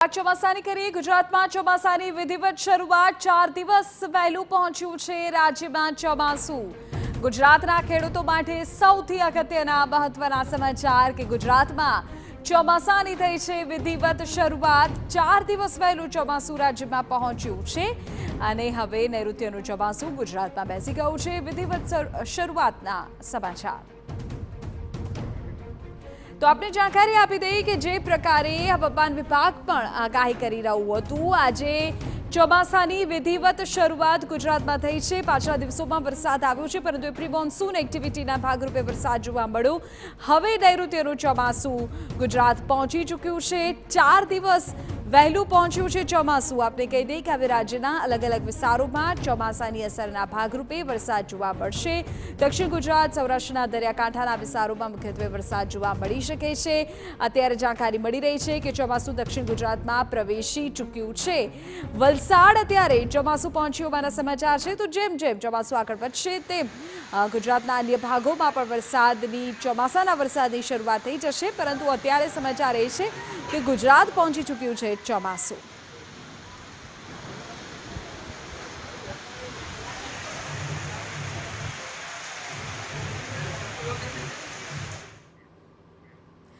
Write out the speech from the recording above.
વાત ચોમાસાની કરીએ। ગુજરાતમાં ચોમાસાની વિધિવત શરૂઆત 4 દિવસ વહેલું પહોંચ્યું છે રાજ્યમાં ચોમાસું। ગુજરાતના ખેડૂતો માટે સૌથી અગત્યના મહત્વના સમાચાર કે ગુજરાતમાં ચોમાસાની થઈ છે વિધિવત શરૂઆત। 4 દિવસ વહેલું ચોમાસું રાજ્યમાં પહોંચ્યું છે અને હવે નૈઋત્યનું ચોમાસું ગુજરાતમાં બેસી ગયું છે। વિધિવત શરૂઆતના સમાચાર तो आपने जानकारी आपी दई कि जे प्रकारे हवामान विभाग पण आगाही करी रह्युं हतुं। आजे ચોમાસાની વિધિવત શરૂઆત ગુજરાતમાં થઈ છે। પાછલા દિવસોમાં વરસાદ આવ્યો છે, પરંતુ પ્રી મોન્સૂન એક્ટિવિટીના ભાગરૂપે વરસાદ જોવા મળ્યો। હવે નૈઋત્યનું ચોમાસું ગુજરાત પહોંચી ચૂક્યું છે। 4 દિવસ વહેલું પહોંચ્યું છે ચોમાસું। આપણે કહી દઈએ કે હવે રાજ્યના અલગ અલગ વિસ્તારોમાં ચોમાસાની અસરના ભાગરૂપે વરસાદ જોવા મળશે। દક્ષિણ ગુજરાત, સૌરાષ્ટ્રના દરિયાકાંઠાના વિસ્તારોમાં મુખ્યત્વે વરસાદ જોવા મળી શકે છે। અત્યારે જાણકારી મળી રહી છે કે ચોમાસું દક્ષિણ ગુજરાતમાં પ્રવેશી ચૂક્યું છે। વલસાડ અત્યારે ચોમાસું પહોંચ્યું હોવાના સમાચાર છે। તો જેમ જેમ ચોમાસું આગળ વધશે તેમ ગુજરાતના અન્ય ભાગોમાં પણ ચોમાસાના વરસાદની શરૂઆત થઈ જશે, પરંતુ અત્યારે સમાચાર એ છે કે ગુજરાત પહોંચી ચૂક્યું છે ચોમાસું।